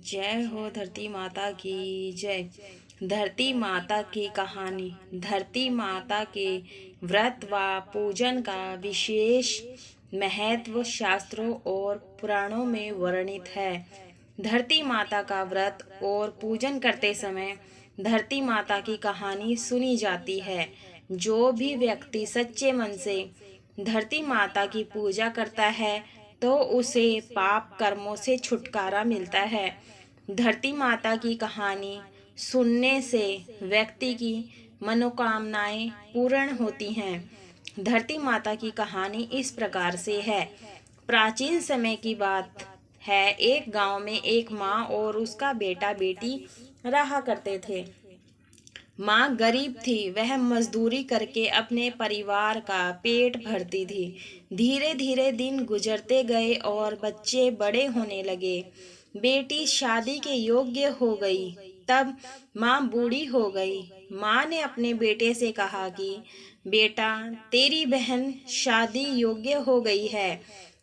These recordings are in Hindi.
जय हो धरती माता की जय। धरती माता की कहानी। धरती माता के व्रत व पूजन का विशेष महत्व शास्त्रों और पुराणों में वर्णित है। धरती माता का व्रत और पूजन करते समय धरती माता की कहानी सुनी जाती है। जो भी व्यक्ति सच्चे मन से धरती माता की पूजा करता है तो उसे पाप कर्मों से छुटकारा मिलता है। धरती माता की कहानी सुनने से व्यक्ति की मनोकामनाएं पूर्ण होती हैं। धरती माता की कहानी इस प्रकार से है। प्राचीन समय की बात है। एक गांव में एक माँ और उसका बेटा बेटी रहा करते थे। माँ गरीब थी। वह मजदूरी करके अपने परिवार का पेट भरती थी। धीरे धीरे दिन गुजरते गए और बच्चे बड़े होने लगे। बेटी शादी के योग्य हो गई। तब माँ बूढ़ी हो गई। माँ ने अपने बेटे से कहा कि बेटा, तेरी बहन शादी योग्य हो गई है,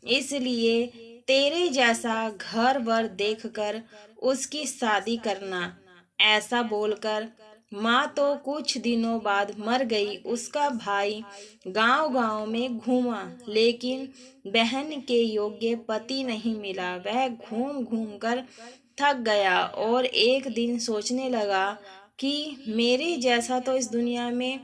इसलिए तेरे जैसा घर वर देखकर उसकी शादी करना। ऐसा बोलकर माँ तो कुछ दिनों बाद मर गई। उसका भाई गांव-गांव में घूमा, लेकिन बहन के योग्य पति नहीं मिला। वह घूम घूम कर थक गया और एक दिन सोचने लगा कि मेरे जैसा तो इस दुनिया में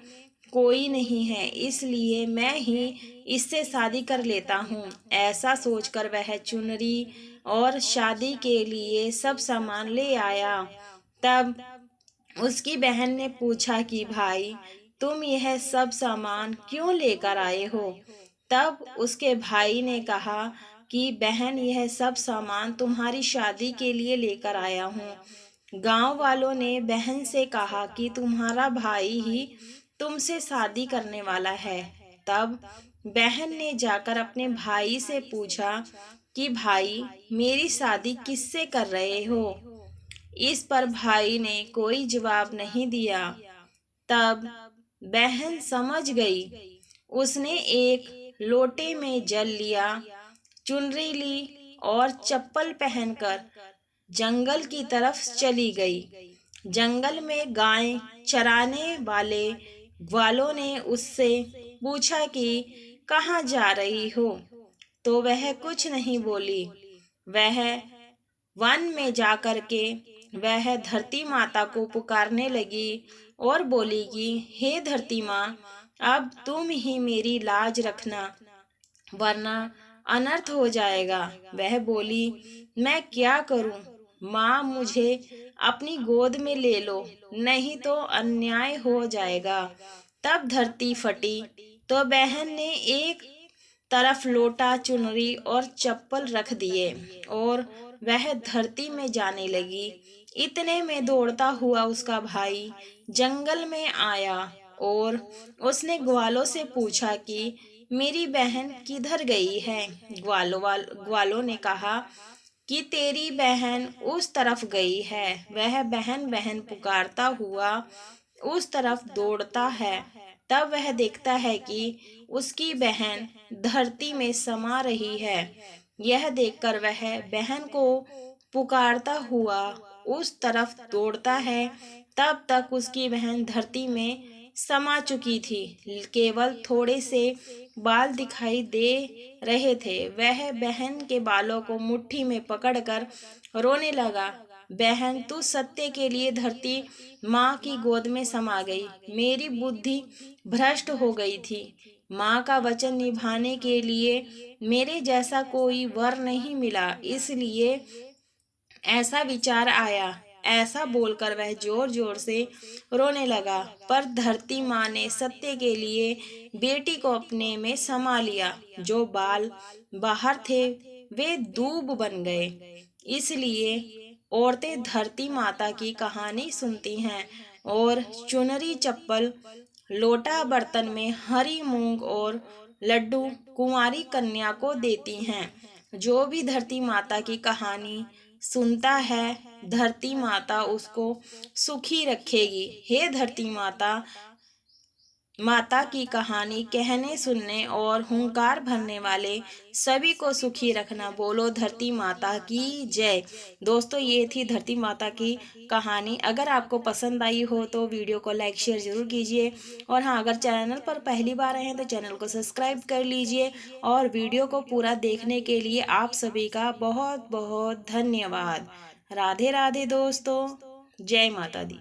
कोई नहीं है, इसलिए मैं ही इससे शादी कर लेता हूँ। ऐसा सोचकर वह चुनरी और शादी के लिए सब सामान ले आया। तब उसकी बहन ने पूछा कि भाई, तुम यह सब सामान क्यों लेकर आए हो? तब उसके भाई ने कहा कि बहन, यह सब सामान तुम्हारी शादी के लिए लेकर आया हूँ। गांव वालों ने बहन से कहा कि तुम्हारा भाई ही तुमसे शादी करने वाला है। तब बहन ने जाकर अपने भाई से पूछा कि भाई, मेरी शादी किससे कर रहे हो? इस पर भाई ने कोई जवाब नहीं दिया। तब बहन समझ गई। उसने एक लोटे में जल लिया, चुनरी ली और चप्पल पहनकर जंगल की तरफ चली गई। जंगल में गाय चराने वाले ग्वालों ने उससे पूछा कि कहाँ जा रही हो? तो वह कुछ नहीं बोली। वह वन में जाकर के वह धरती माता को पुकारने लगी और बोली कि हे धरती माँ, अब तुम ही मेरी लाज रखना, वरना अनर्थ हो जाएगा। वह बोली, मैं क्या करूं? माँ, मुझे अपनी गोद में ले लो, नहीं तो अन्याय हो जाएगा। तब धरती फटी तो बहन ने एक तरफ लोटा, चुनरी और चप्पल रख दिए और वह धरती में जाने लगी। इतने में दौड़ता हुआ उसका भाई जंगल में आया और उसने ग्वालों से पूछा कि मेरी बहन किधर गई है? ग्वालों ने कहा कि तेरी बहन उस तरफ गई है। वह बहन बहन पुकारता हुआ उस तरफ दौड़ता है। तब वह देखता है कि उसकी बहन धरती में समा रही है। यह देखकर वह बहन को पुकारता हुआ उस तरफ दौड़ता है। तब तक उसकी बहन धरती में समा चुकी थी। केवल थोड़े से बाल दिखाई दे रहे थे। वह बहन के बालों को मुट्ठी में पकड़कर रोने लगा। बहन, तू सत्य के लिए धरती माँ की गोद में समा गई। मेरी बुद्धि भ्रष्ट हो गई थी। माँ का वचन निभाने के लिए मेरे जैसा कोई वर नहीं मिला, इसलिए ऐसा विचार आया। ऐसा बोलकर वह जोर जोर से रोने लगा। पर धरती माँ ने सत्य के लिए बेटी को अपने में समा लिया। जो बाल बाहर थे वे दूब बन गए। इसलिए औरतें धरती माता की कहानी सुनती हैं और चुनरी, चप्पल, लोटा, बर्तन में हरी मूंग और लड्डू कुंवारी कन्या को देती हैं। जो भी धरती माता की कहानी सुनता है, धरती माता उसको सुखी रखेगी। हे धरती माता, माता की कहानी कहने सुनने और हुंकार भरने वाले सभी को सुखी रखना। बोलो धरती माता की जय। दोस्तों, ये थी धरती माता की कहानी। अगर आपको पसंद आई हो तो वीडियो को लाइक शेयर जरूर कीजिए, और हाँ, अगर चैनल पर पहली बार आए हैं तो चैनल को सब्सक्राइब कर लीजिए। और वीडियो को पूरा देखने के लिए आप सभी का बहुत बहुत धन्यवाद। राधे राधे दोस्तों, जय माता दी।